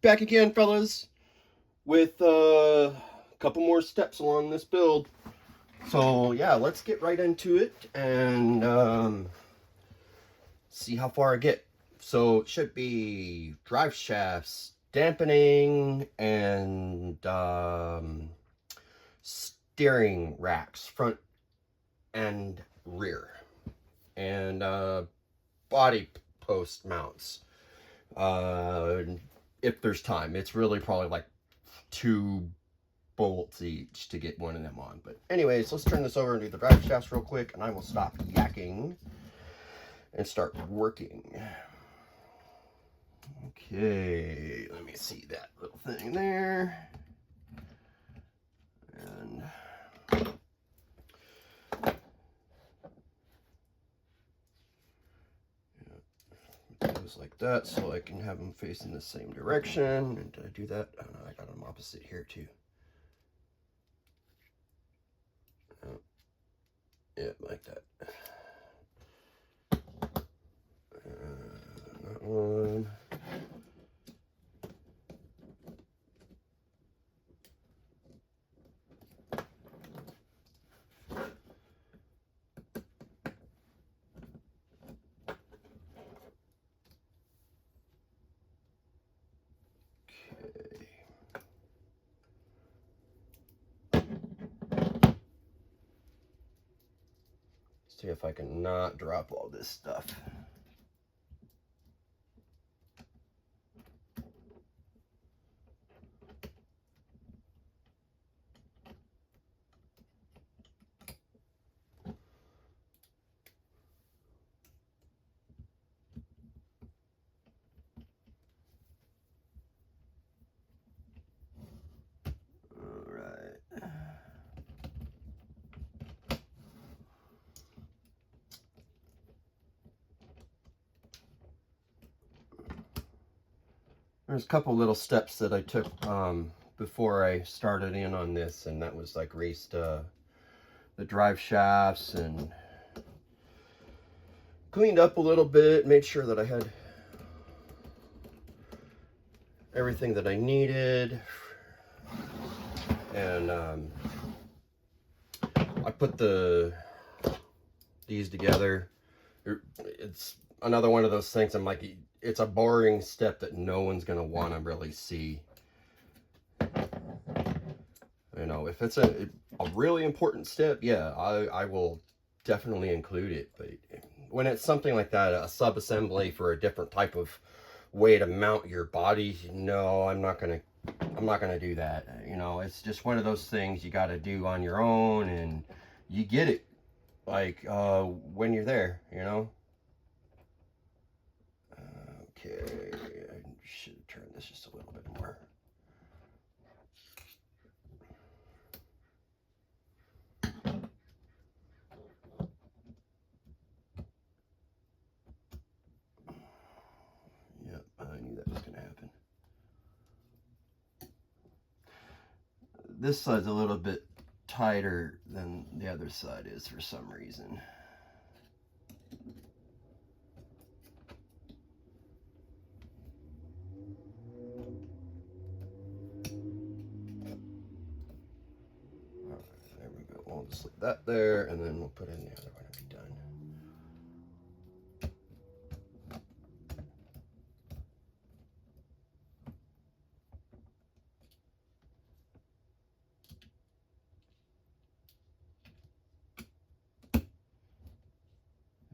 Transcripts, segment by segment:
Back again, fellas, with a couple more steps along this build. So yeah, let's get right into it and see how far I get. So it should be drive shafts, dampening, and steering racks, front and rear, and body post mounts. If there's time, it's really probably like 2 bolts each to get one of them on. But anyways, let's turn this over and do the drive shafts real quick, and I will stop yakking and start working. Okay, let me see that little thing there. And goes like that, so I can have them facing the same direction. And did I do that? Oh, no, I got them opposite here too. Yeah, like that. That one. See if I can not drop all this stuff. There's a couple little steps that I took before I started in on this, and that was like raised the drive shafts and cleaned up a little bit, made sure that I had everything that I needed, and I put these together. It's another one of those things I'm like, it's a boring step that no one's gonna want to really see. You know, if it's a really important step, yeah, I will definitely include it. But when it's something like that, a sub-assembly for a different type of way to mount your body, no, I'm not gonna do that. You know, it's just one of those things you got to do on your own, and you get it like when you're there, you know. Okay, I should turn this just a little bit more. Yep, I knew that was going to happen. This side's a little bit tighter than the other side is for some reason. There we go. We'll just leave that there, and then we'll put in the other one and be done.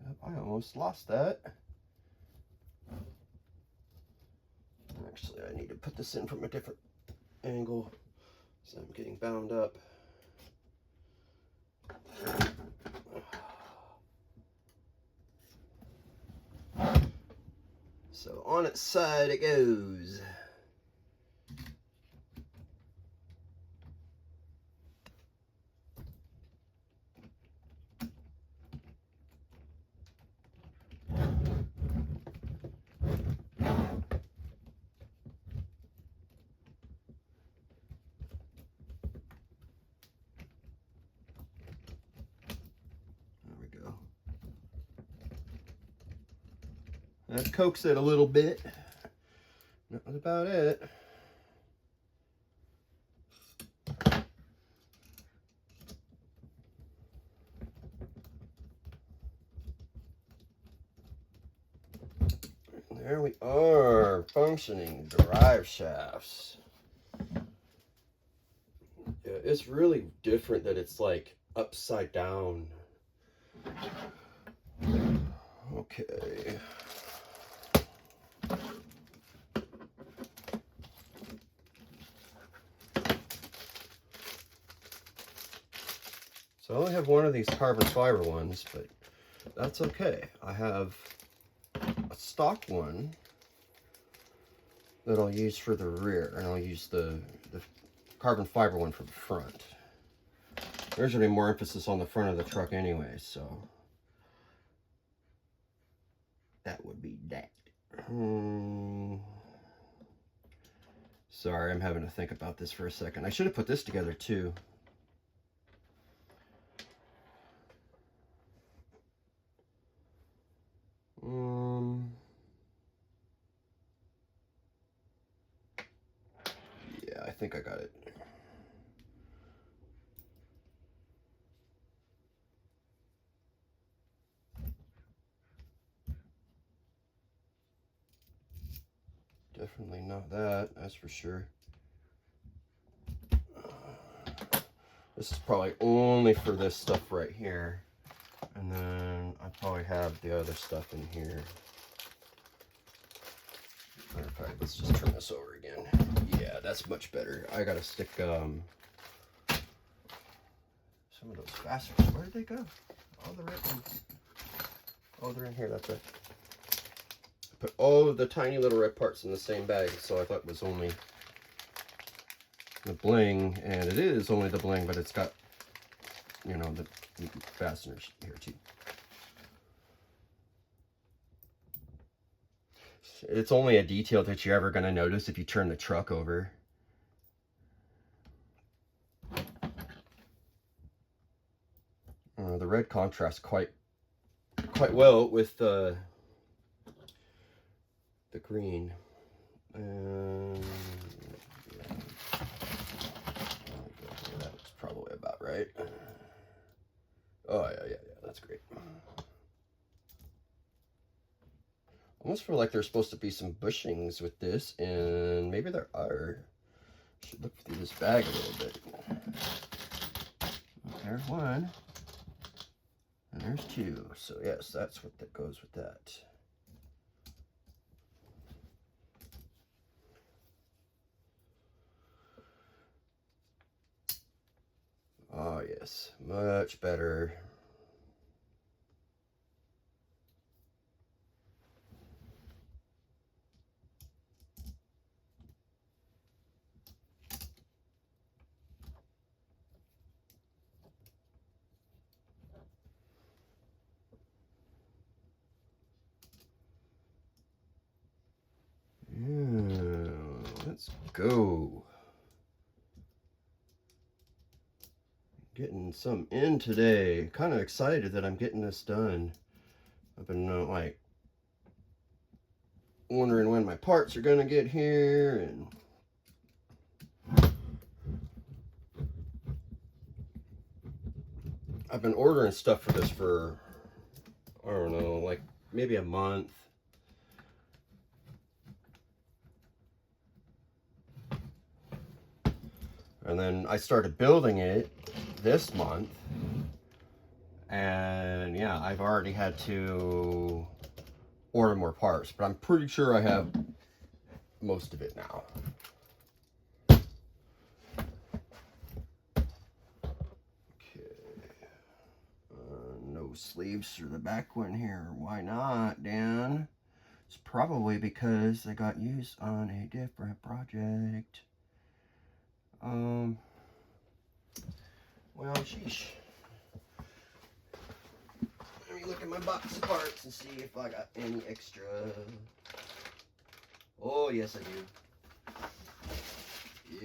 Yep, I almost lost that. Actually, I need to put this in from a different angle, so I'm getting bound up. So on its side it goes. That coax it a little bit. was about it. There we are, functioning drive shafts. Yeah, it's really different that it's like upside down. Okay. So I only have one of these carbon fiber ones, but that's okay. I have a stock one that I'll use for the rear, and I'll use the carbon fiber one for the front. There's gonna be more emphasis on the front of the truck anyway, so that would be that. Sorry, I'm having to think about this for a second. I should have put this together too. Yeah, I think I got it. Definitely not that, that's for sure. This is probably only for this stuff right here. And then I probably have the other stuff in here. Matter of fact, let's just turn this over again. Yeah, that's much better. I gotta stick some of those fasteners. Where did they go? All the red ones. Oh, they're in here, that's right. I put all of the tiny little red parts in the same bag, so I thought it was only the bling, and it is only the bling, but it's got, you know, the fasteners here too. It's only a detail that you're ever going to notice if you turn the truck over. The red contrasts quite well with the green. And yeah, that looks probably about right. Oh yeah, that's great. Almost feel like there's supposed to be some bushings with this, and maybe there are. Should look through this bag a little bit. There's one, and there's two. So yes, that's what that goes with that. Oh yes, much better. Yeah, let's go. Getting some in today. Kind of excited that I'm getting this done. I've been like wondering when my parts are gonna get here, and I've been ordering stuff for this for, I don't know, like maybe a month. And then I started building it this month, and yeah, I've already had to order more parts, but I'm pretty sure I have most of it now. Okay, no sleeves for the back one here. Why not, Dan? It's probably because they got used on a different project. Well, sheesh. Let me look at my box of parts and see if I got any extra. Oh, yes I do.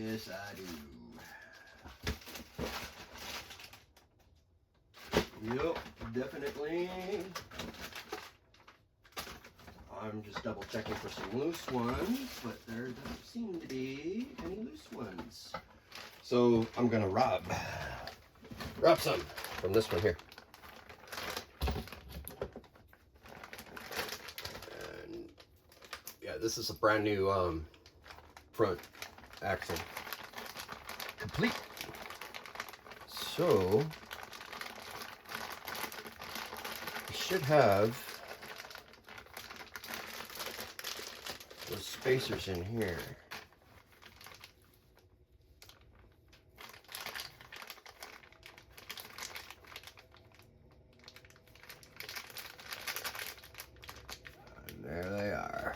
Yes I do. Yep, definitely. I'm just double checking for some loose ones, but there doesn't seem to be any loose ones. So I'm gonna rob some from this one here. And yeah, this is a brand new front axle, complete. So we should have those spacers in here. And there they are.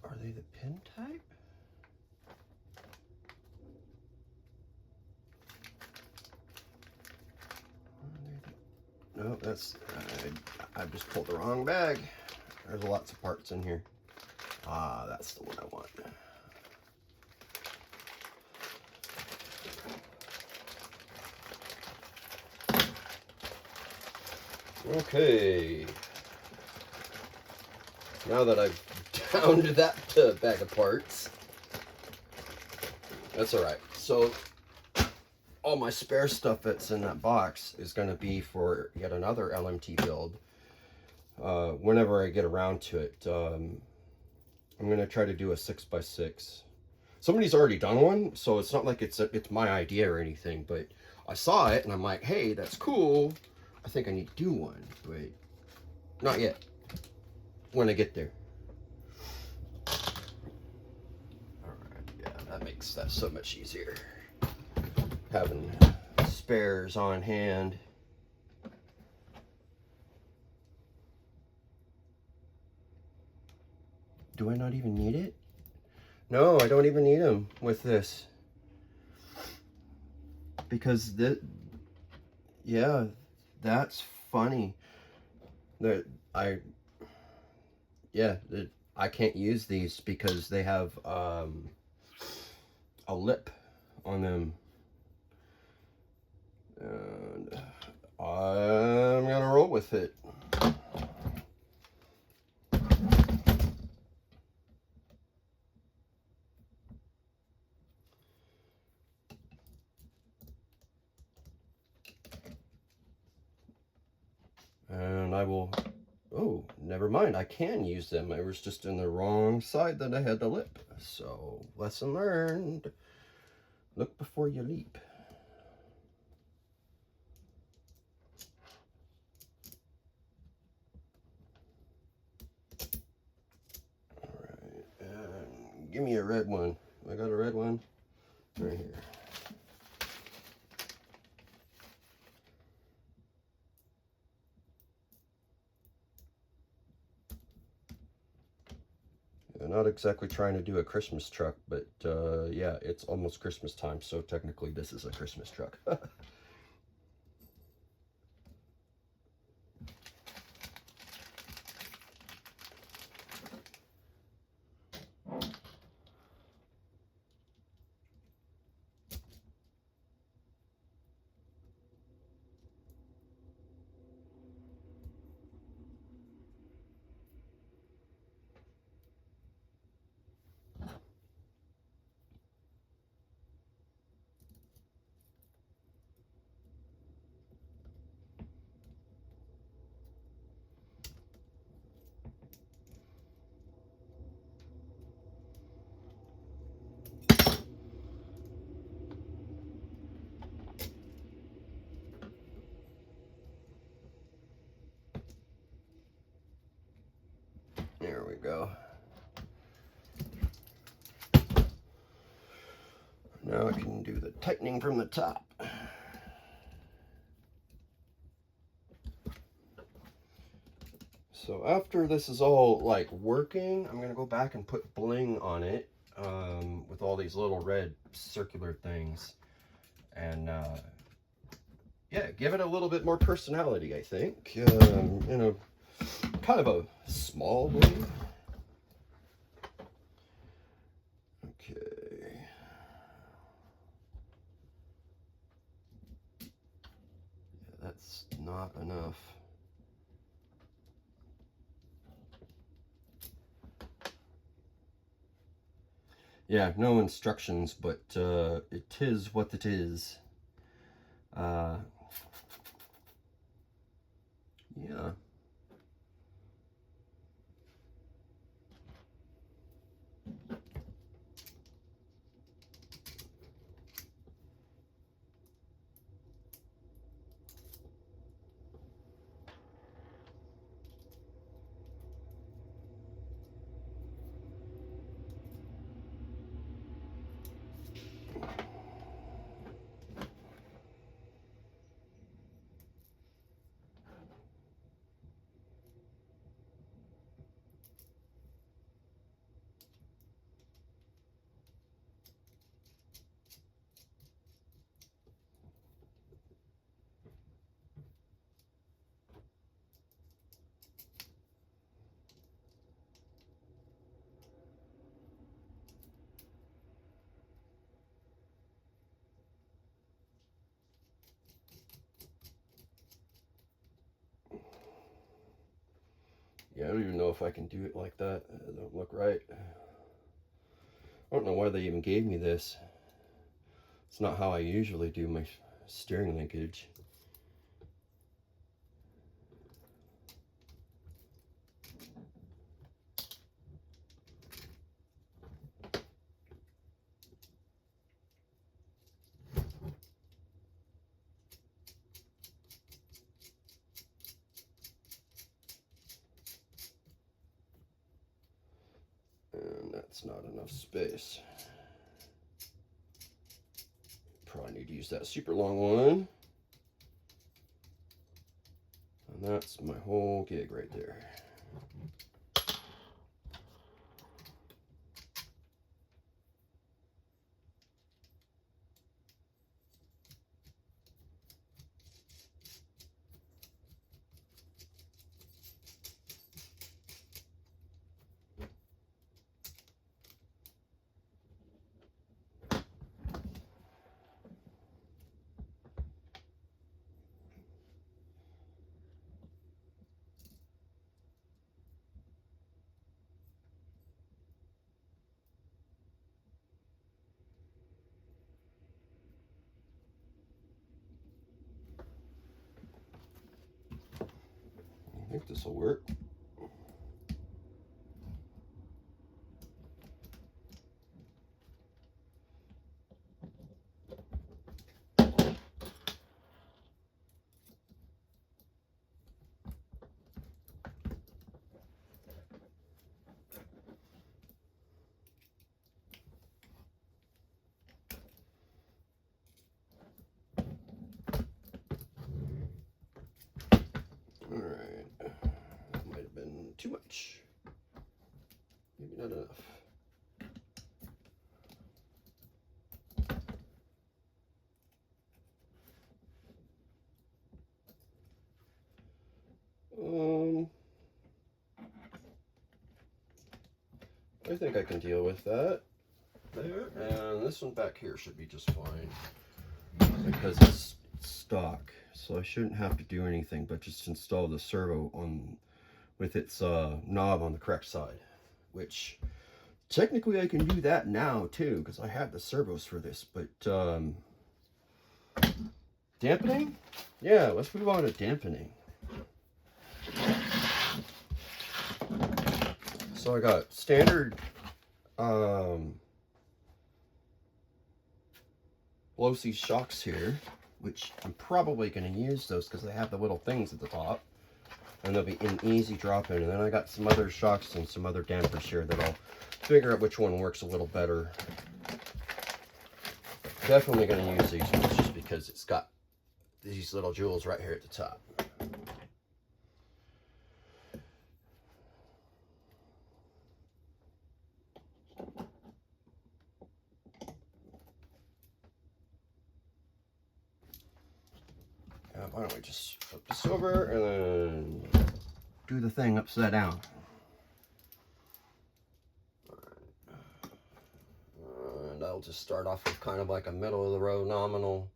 Are they the pin type? No, that's, I've just pulled the wrong bag. There's lots of parts in here. Ah, that's the one I want. Okay. Now that I've downed that bag of parts, that's all right. So all my spare stuff that's in that box is going to be for yet another LMT build. Whenever I get around to it, I'm going to try to do a 6x6. Somebody's already done one, so it's not like it's my idea or anything, but I saw it and I'm like, hey, that's cool. I think I need to do one, but not yet. When I get there. Alright, yeah, that makes that so much easier. Having spares on hand. Do I not even need it? No, I don't even need them with this. Because yeah, that's funny. I can't use these because they have a lip on them. And I'm gonna roll with it. And I will, oh, never mind, I can use them. I was just in the wrong side that I had the lip. So, lesson learned. Look before you leap. Alright, and give me a red one. I got a red one right here. I'm not exactly trying to do a Christmas truck, but yeah, it's almost Christmas time, so technically this is a Christmas truck. There we go. Now I can do the tightening from the top. So after this is all like working, I'm gonna go back and put bling on it with all these little red circular things, and yeah, give it a little bit more personality, I think, in a kind of a small way. Okay. that's not enough. Yeah, no instructions, but it is what it is. Yeah. Yeah, I don't even know if I can do it like that. It don't look right. I don't know why they even gave me this. It's not how I usually do my steering linkage. And that's not enough space. Probably need to use that super long one. And that's my whole gig right there. I think this will work. All right, that might have been too much. Maybe not enough. I think I can deal with that. There, and this one back here should be just fine because it's stock, so I shouldn't have to do anything but just install the servo on with its knob on the correct side, which technically I can do that now too because I have the servos for this. But dampening, yeah, let's move on to dampening. So I got standard Losi shocks here, which I'm probably going to use those because they have the little things at the top and they'll be an easy drop in. And then I got some other shocks and some other dampers here that I'll figure out which one works a little better. Definitely going to use these ones just because it's got these little jewels right here at the top. Why don't we just flip this over and then do the thing upside down. And I'll just start off with kind of like a middle of the road nominal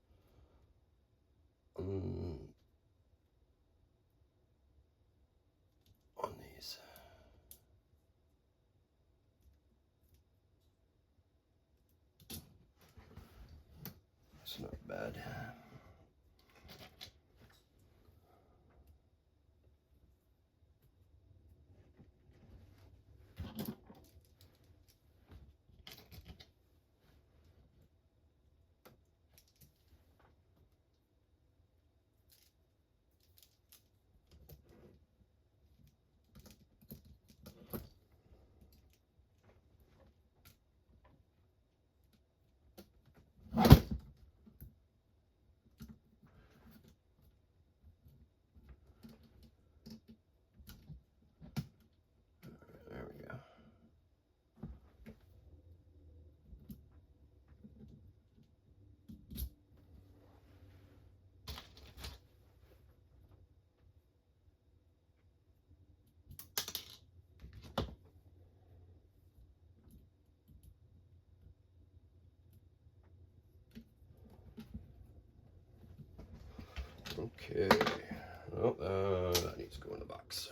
It's not bad. There we go. Okay. Well, that needs to go in the box.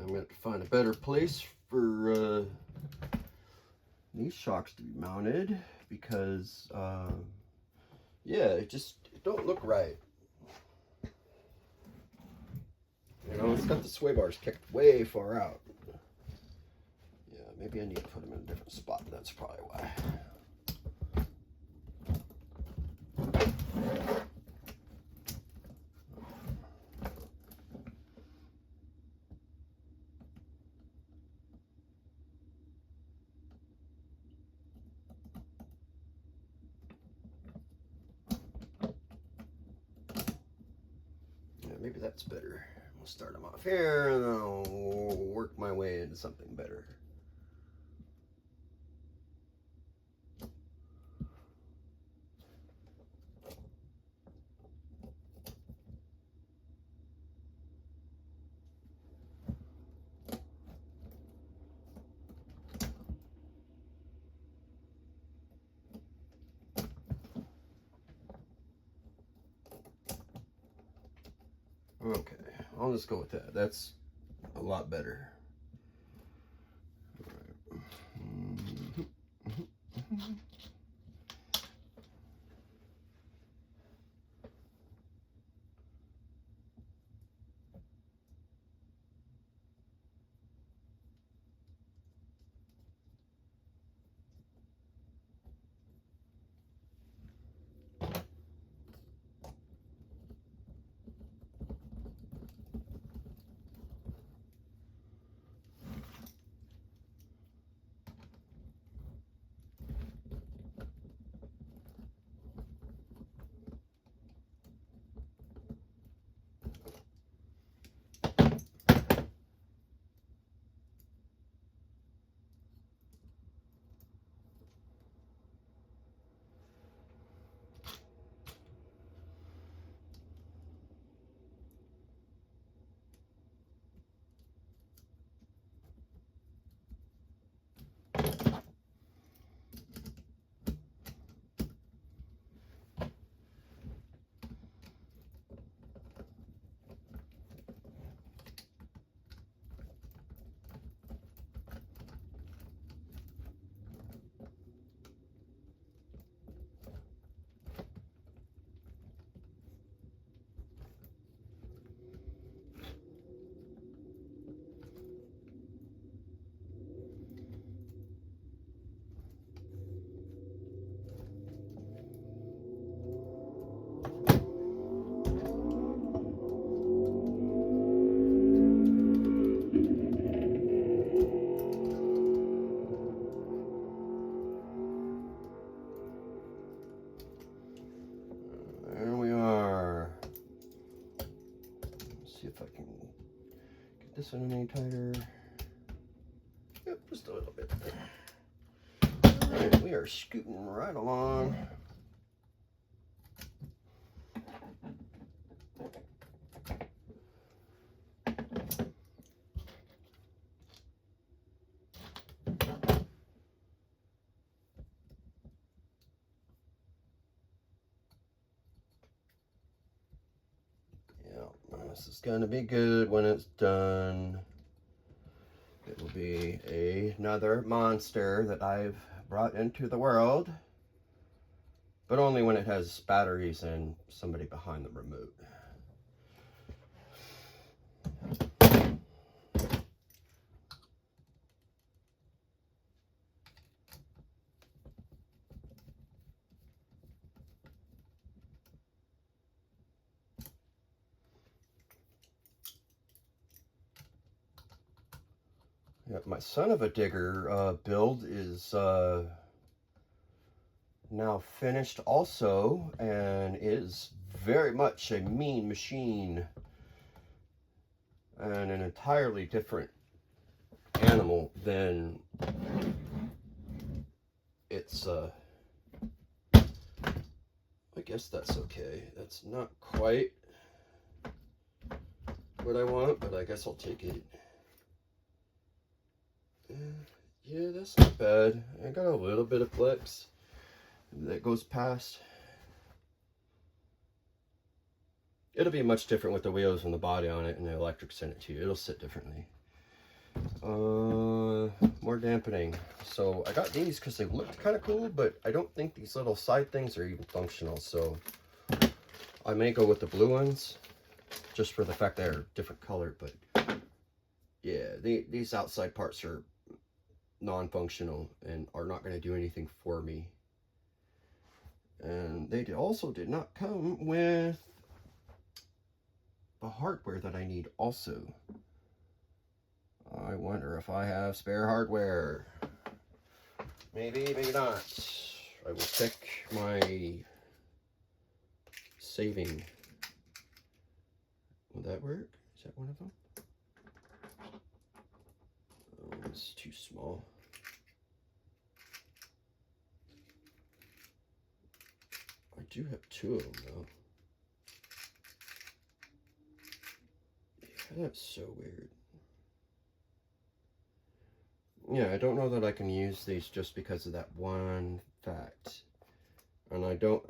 I'm going to have to find a better place for these shocks to be mounted because, yeah, it don't look right. You know, it's got the sway bars kicked way far out. Yeah, maybe I need to put them in a different spot. That's probably why. Maybe that's better. We'll start them off here and then I'll work my way into something better. Okay, I'll just go with that. That's a lot better. see if I can get this one any tighter. Yep, just a little bit. Alright, we are scooting right along. This is going to be good when it's done. It will be another monster that I've brought into the world, but only when it has batteries and somebody behind the remote. Yep, my son of a digger build is now finished also, and is very much a mean machine and an entirely different animal than its I guess that's okay. That's not quite what I want, but I guess I'll take it. Yeah, that's not bad. I got a little bit of flex that goes past. It'll be much different with the wheels and the body on it and the electrics in it too. It'll sit differently. More dampening. So I got these because they looked kind of cool, but I don't think these little side things are even functional. So I may go with the blue ones just for the fact they're different color. But yeah, these outside parts are non-functional and are not going to do anything for me. And they also did not come with the hardware that I need also. I wonder if I have spare hardware. Maybe, maybe not. I will check my saving. Will that work? Is that one of them? Oh, it's too small. I do have two of them though. Yeah, that's so weird. Yeah, I don't know that I can use these just because of that one fact. And I don't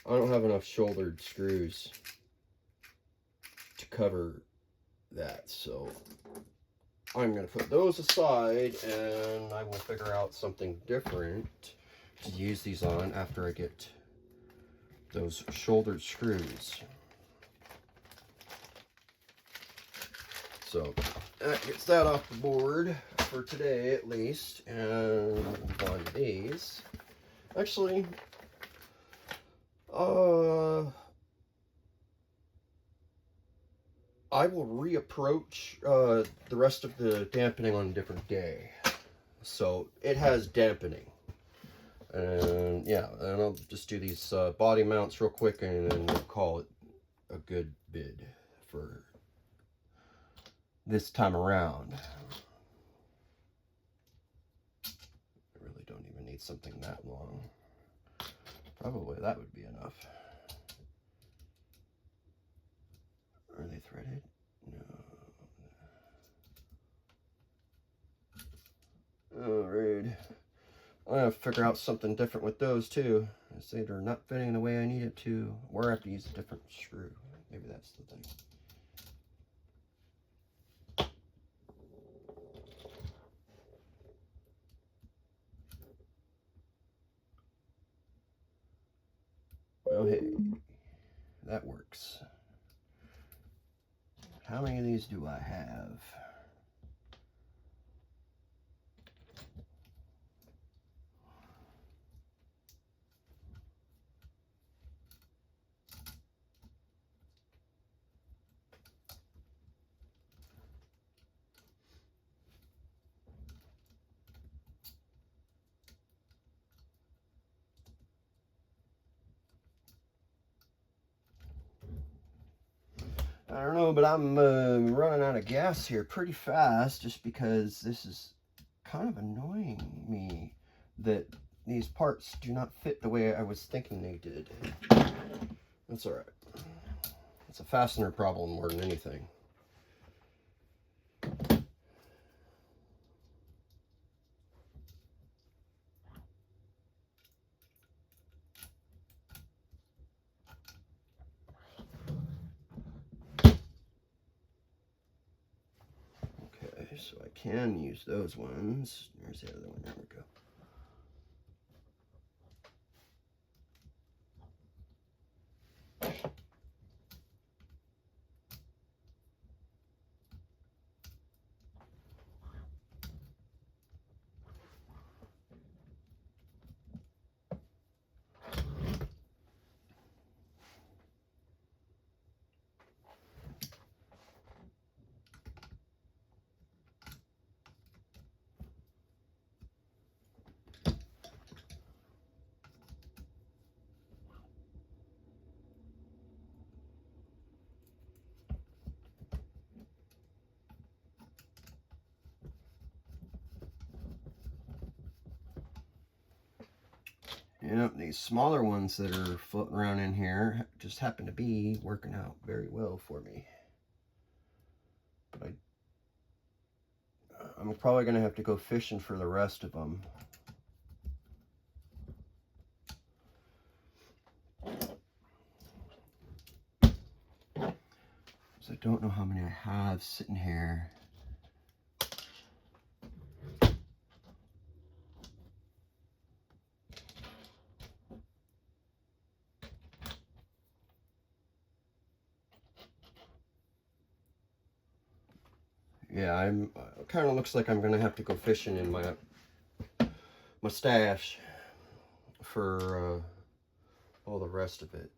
have enough shouldered screws to cover that, so I'm going to put those aside and I will figure out something different to use these on after I get those shouldered screws. So that gets that off the board for today at least. And on these, actually, I will reapproach the rest of the dampening on a different day. So it has dampening. And yeah, and I'll just do these body mounts real quick and then we'll call it a good bid for this time around. I really don't even need something that long. Probably that would be enough. Are they threaded? No. Alright. I'm gonna figure out something different with those too. I say they're not fitting the way I need it to, or I have to use a different screw. Maybe that's the thing. Well, hey, that works. How many of these do I have? know, but I'm running out of gas here pretty fast just because this is kind of annoying me that these parts do not fit the way I was thinking they did. That's all right. It's a fastener problem more than anything. Okay, so I can use those ones. There's the other one. There we go. Yep, these smaller ones that are floating around in here just happen to be working out very well for me. But I'm probably going to have to go fishing for the rest of them. So I don't know how many I have sitting here. Yeah, kind of looks like I'm gonna have to go fishing in my stash for all the rest of it.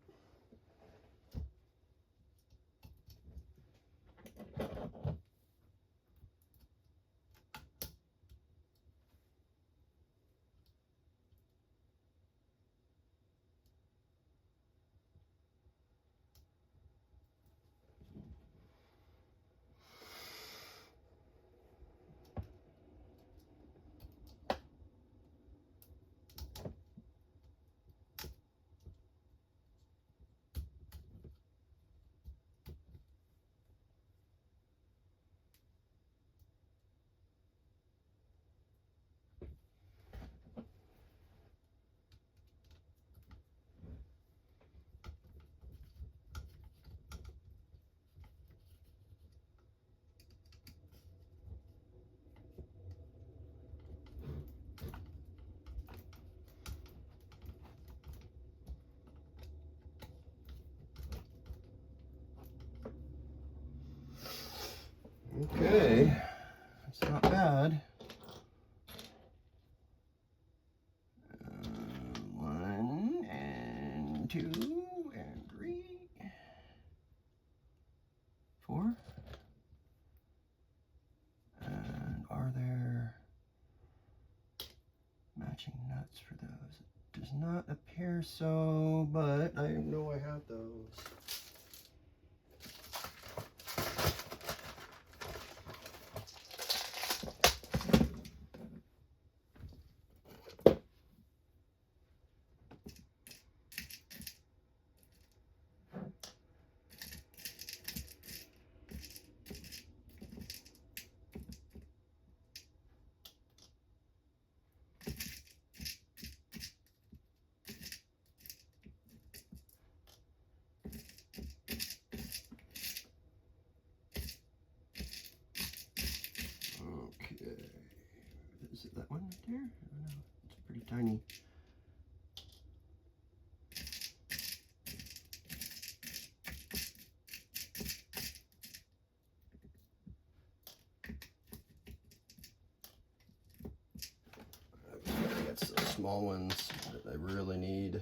Okay, that's not bad. 1 and 2 and 3, 4. And are there matching nuts for those? It does not appear so, but I know I have those. Okay, is it that one right there? I don't know. It's pretty tiny. That's the small ones that I really need.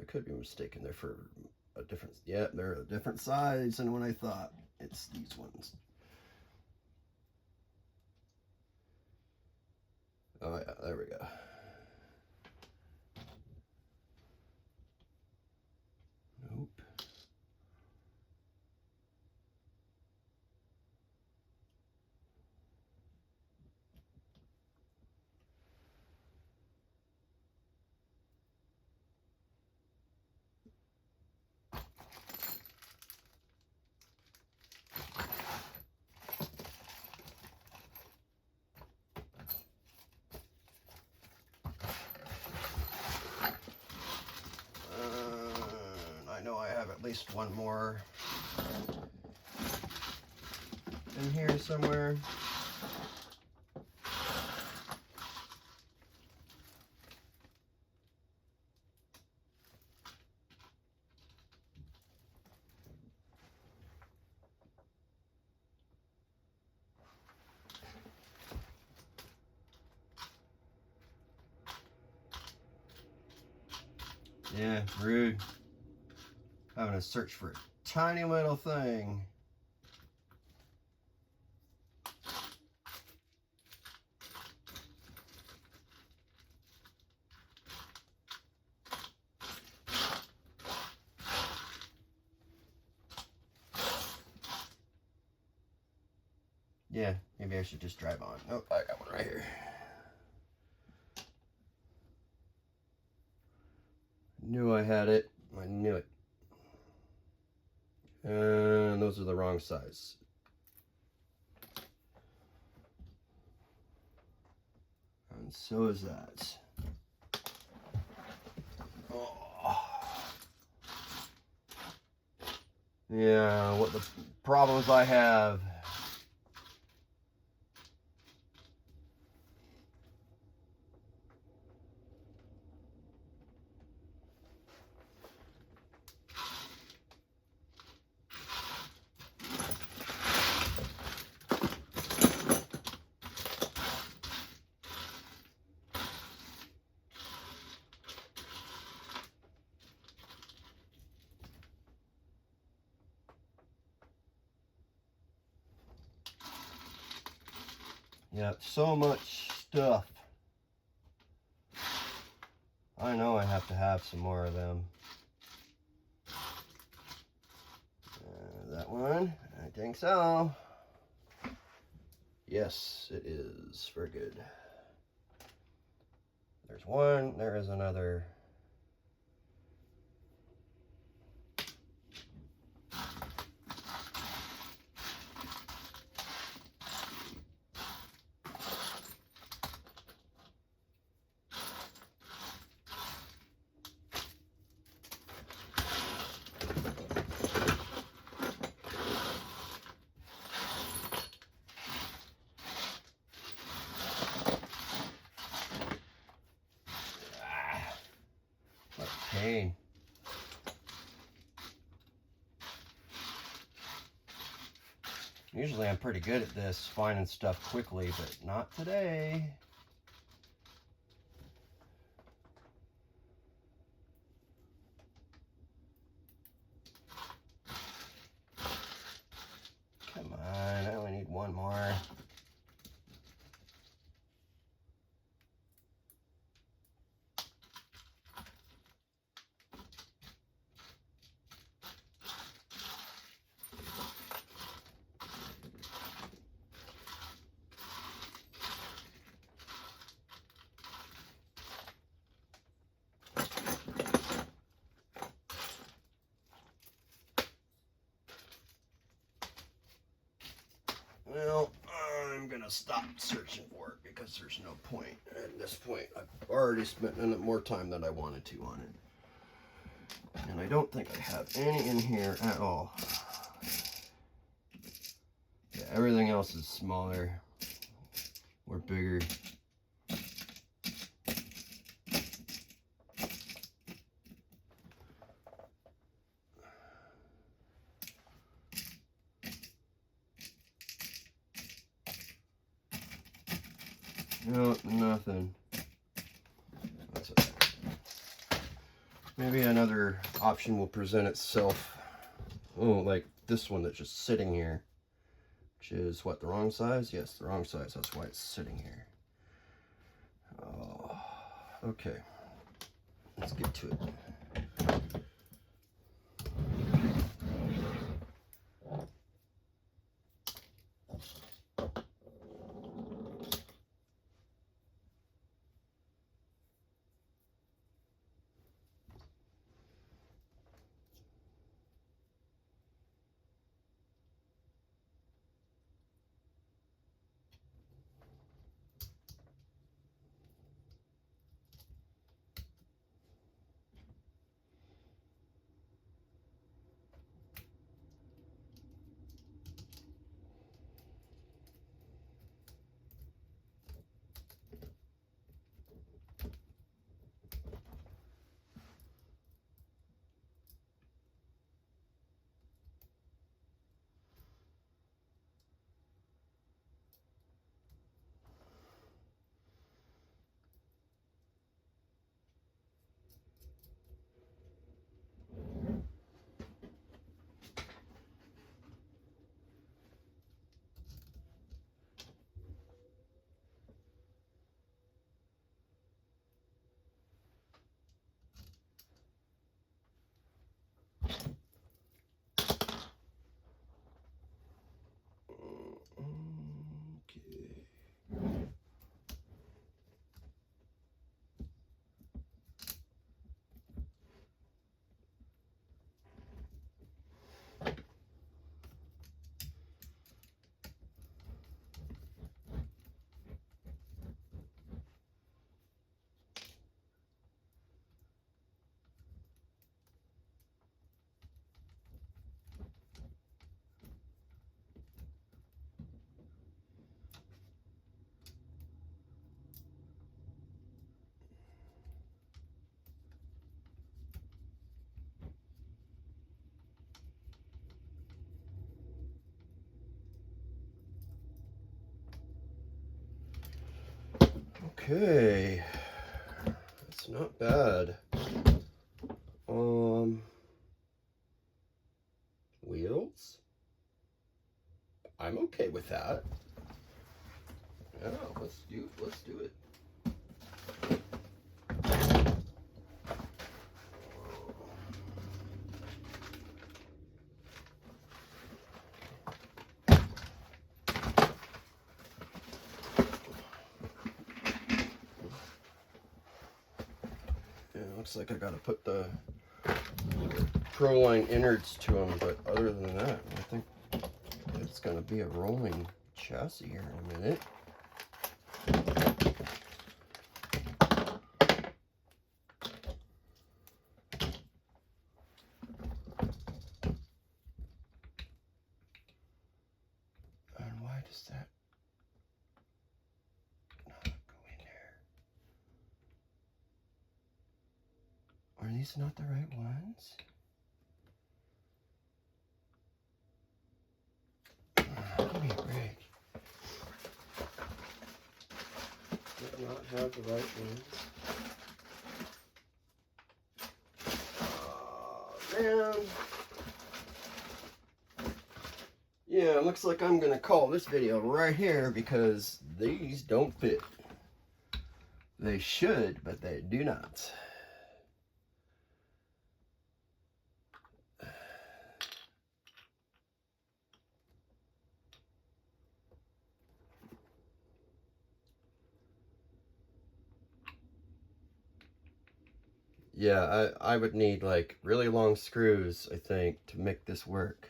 I could be mistaken. They're for a different, yeah, they're a different size than what I thought. It's these ones. Oh yeah, there we go. Nope. least one more in here somewhere. Yeah, rude. Having to search for a tiny little thing. Yeah, maybe I should just drive on. Oh, I got one right here. Knew I had it. I knew it. And those are the wrong size. And so is that. Oh. Yeah, what the problems I have. Yeah, so much stuff. I know I have to have some more of them. That one, I think so. Yes, it is. Very good. There's one, there is another. What pain. Usually I'm pretty good at this, finding stuff quickly, but not today. Come on, I only need one more. Well, I'm gonna stop searching for it because there's no point. At this point, I've already spent more time than I wanted to on it. And I don't think I have any in here at all. Yeah, everything else is smaller or bigger. No, nothing. That's okay. Maybe another option will present itself. Oh, like this one that's just sitting here. Which is what, the wrong size? Yes, the wrong size. That's why it's sitting here. Oh, okay. Let's get to it. Okay. It's not bad. Wheels? I'm okay with that. Yeah, let's do it. Yeah, looks like I gotta put the Proline innards to them, but other than that, I think it's gonna be a rolling chassis here in a minute. And why does that not go in there? Are these not the right ones? Give me a break. Did not have the right ones. Man. Yeah, it looks like I'm gonna call this video right here because these don't fit. They should, but they do not. Yeah, I would need like really long screws, I think, to make this work.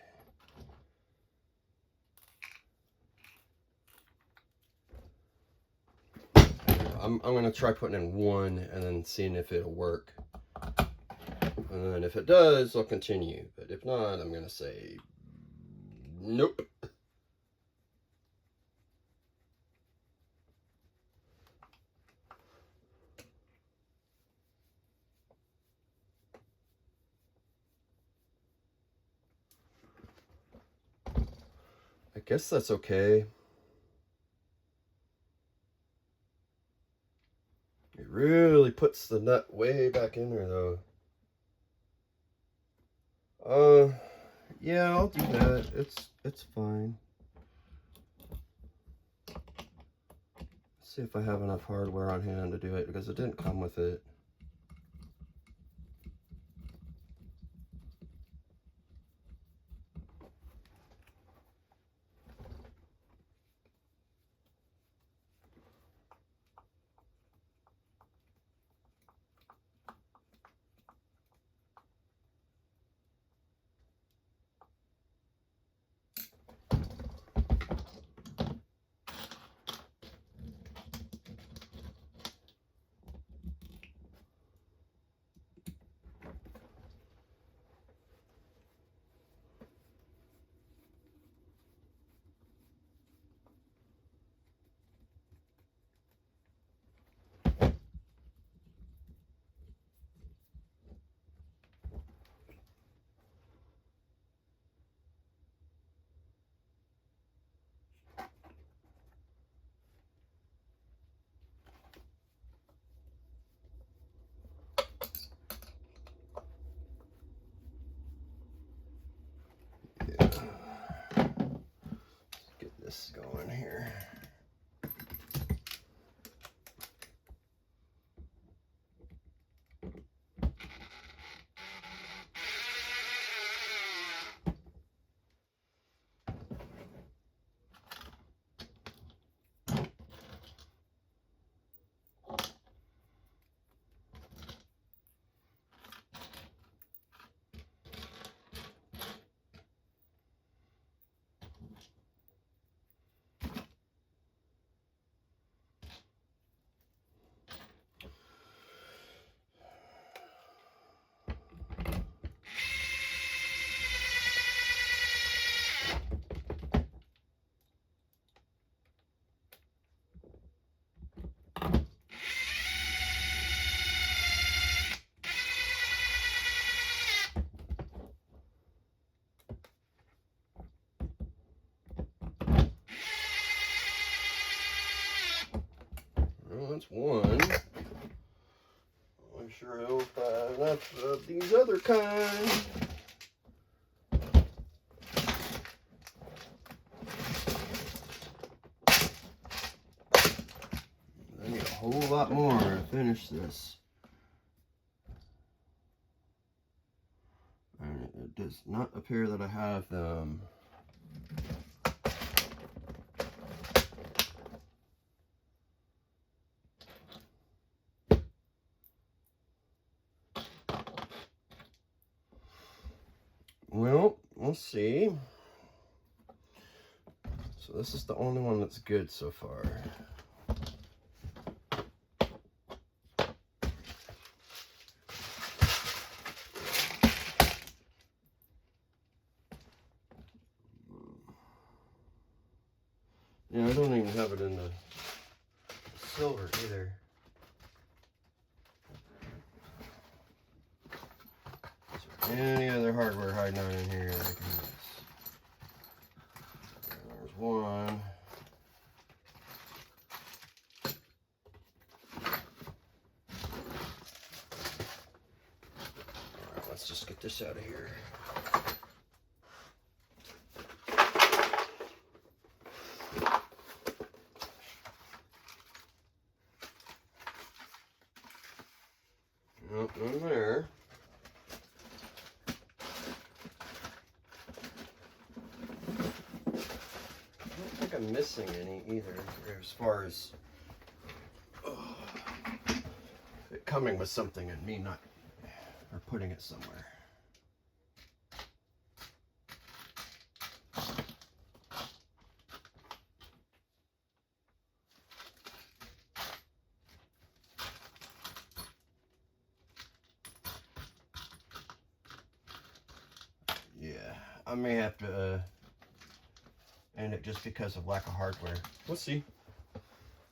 I'm gonna try putting in one and then seeing if it'll work. And then if it does, I'll continue. But if not, I'm gonna say nope. I guess that's okay. It really puts the nut way back in there though. Yeah, I'll do that. It's fine. Let's see if I have enough hardware on hand to do it because it didn't come with it. one. I sure hope I have enough of these other kinds. I need a whole lot more to finish this. And it does not appear that I have them. Well, we'll see. So this is the only one that's good so far. Yeah, I don't even have it in the silver either. Is there any other hardware hiding out in here that I can miss? There's one. Alright, let's just get this out of here. Nope, none there. I don't think I'm missing any either, as far as it coming with something and me not, or putting it somewhere. Yeah, I may have to end it just because of lack of hardware. We'll see.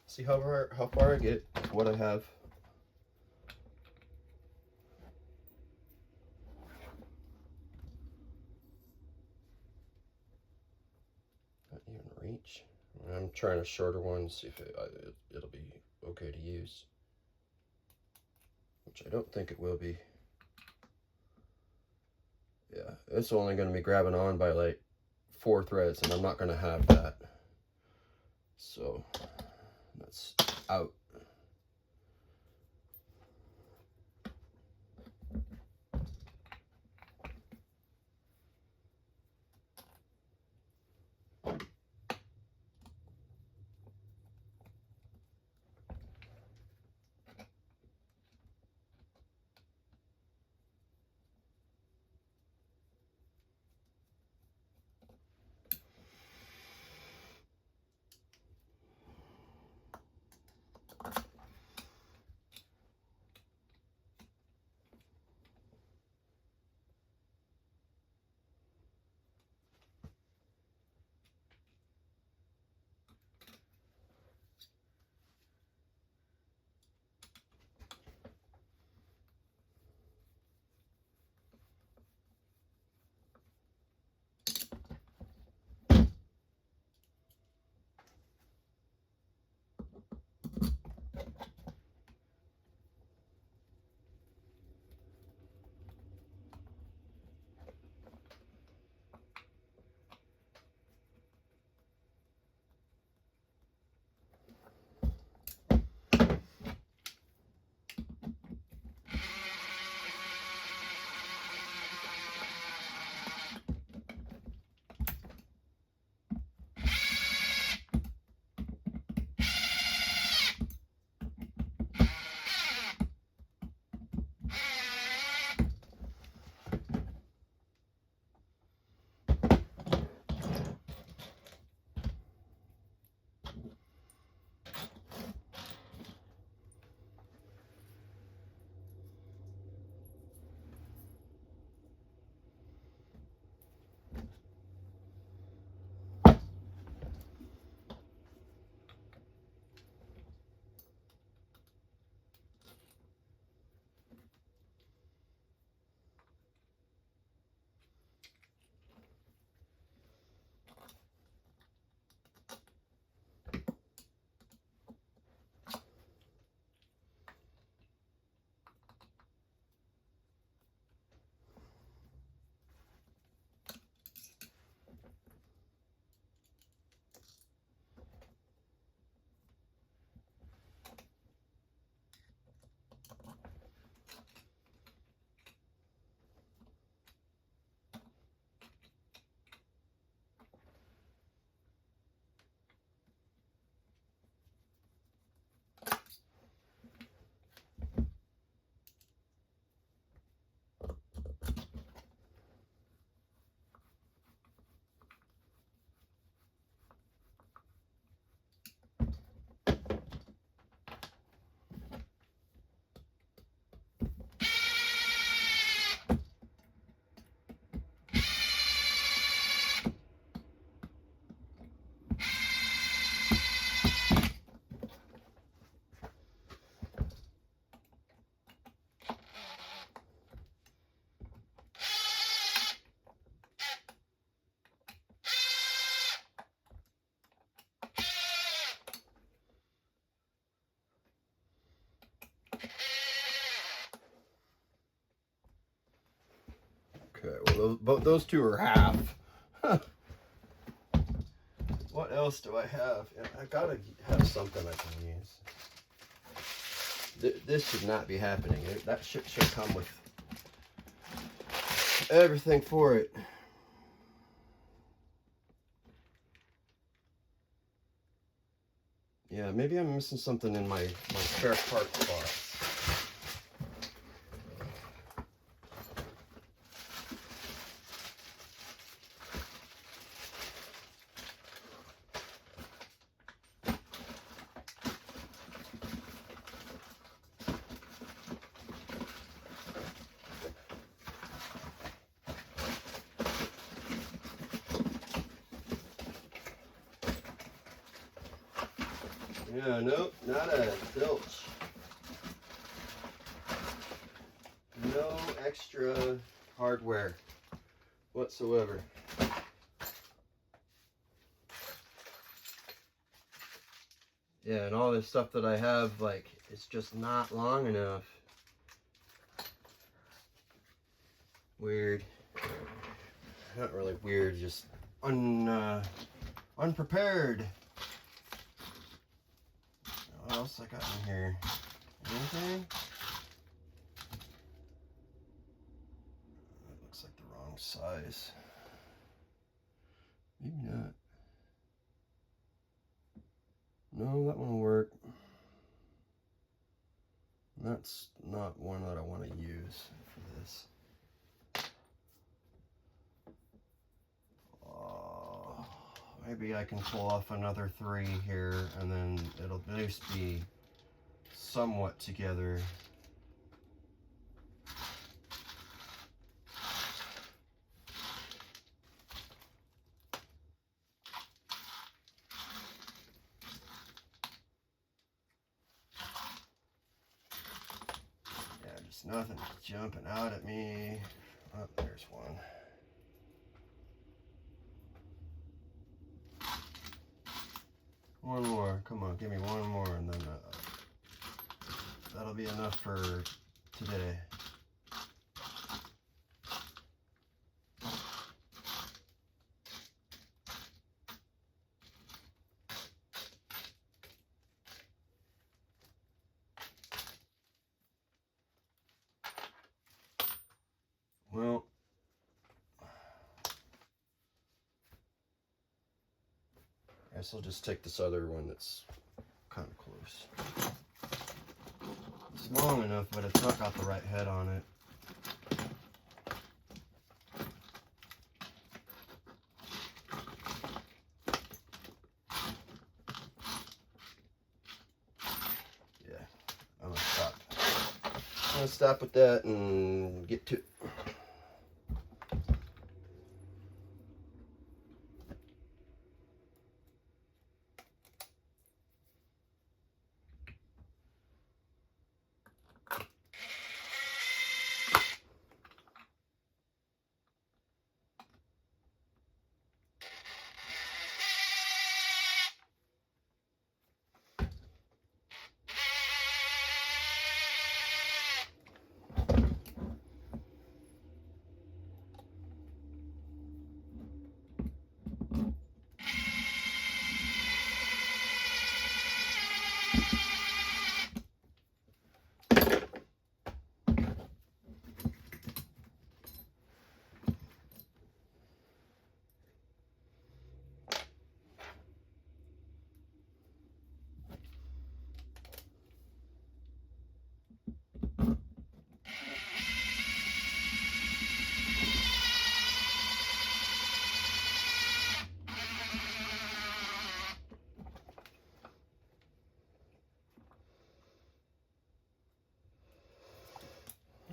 See how far I get with what I have. Not even reach. I'm trying a shorter one, see if it'll be okay to use. Which I don't think it will be. Yeah, it's only going to be grabbing on by like 4 threads, and I'm not going to have that. So that's out. Okay, well, those two are half. What else do I have? I gotta have something I can use. This should not be happening. That should come with everything for it. Yeah, maybe I'm missing something in my spare parts box. Yeah, nope, not a filch. No extra hardware whatsoever. Yeah, and all this stuff that I have, like, it's just not long enough. Weird. Not really weird, just unprepared. What else I got in here? Anything? That looks like the wrong size. Maybe not. No, that one will work. That's not one that I want to use for this. Maybe I can pull off another 3 here, and then it'll at least be somewhat together. Yeah, just nothing jumping out at me. Oh, there's one. One more, come on, give me one more, and then that'll be enough for today. Well, I guess I'll just take this other one that's kind of close. It's long enough, but it's not got the right head on it. Yeah, I'm gonna stop. I'm gonna stop with that and get to.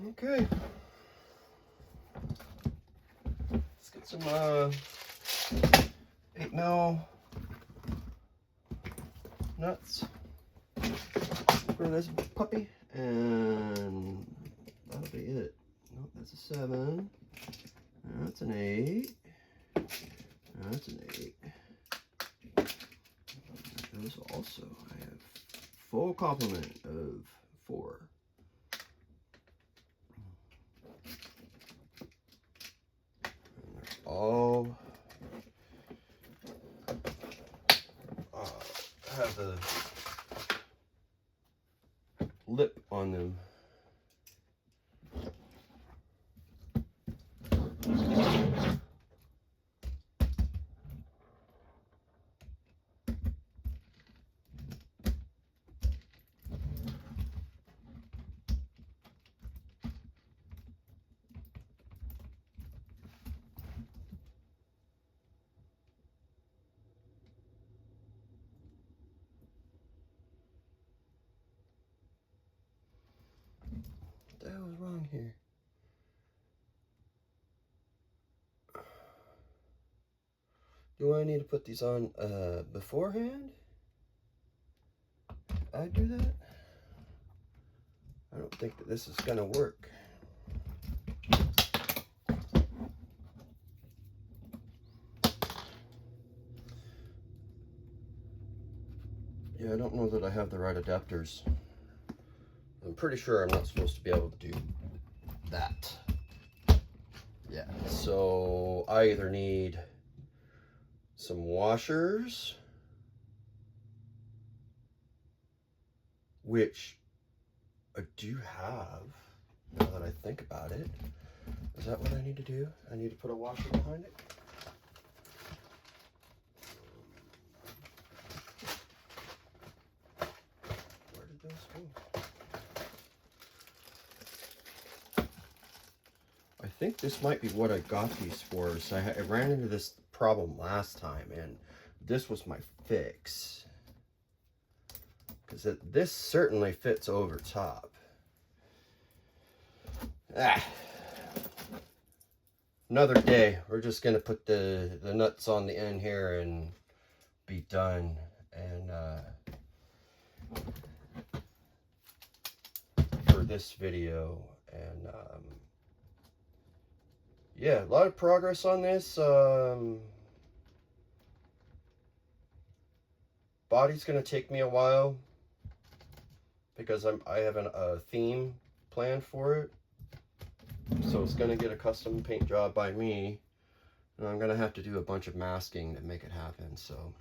Okay. Let's get some 8mm nuts for this puppy, and that'll be it. Nope, that's a 7. That's an 8. That's an 8. Those also, I have full complement of 4. have the lip on them. What the hell is wrong here? Do I need to put these on beforehand? I do that? I don't think that this is gonna work. Yeah, I don't know that I have the right adapters. I'm pretty sure I'm not supposed to be able to do that. Yeah, so I either need some washers, which I do have, now that I think about it. Is that what I need to do? I need to put a washer behind it? Where did those go? I think this might be what I got these for. So I ran into this problem last time, and this was my fix. Because this certainly fits over top. Another day. We're just going to put the nuts on the end here and be done. And for this video. And yeah, a lot of progress on this. Body's going to take me a while, because I have a theme planned for it. So it's going to get a custom paint job by me. And I'm going to have to do a bunch of masking to make it happen. So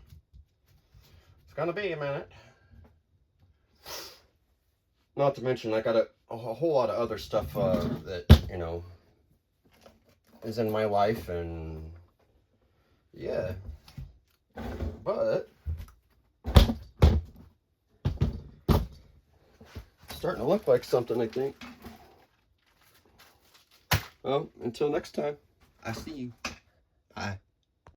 it's going to be a minute. Not to mention, I got a whole lot of other stuff that, you know, is in my life. And yeah. But starting to look like something, I think. Well, until next time, I see you. Bye.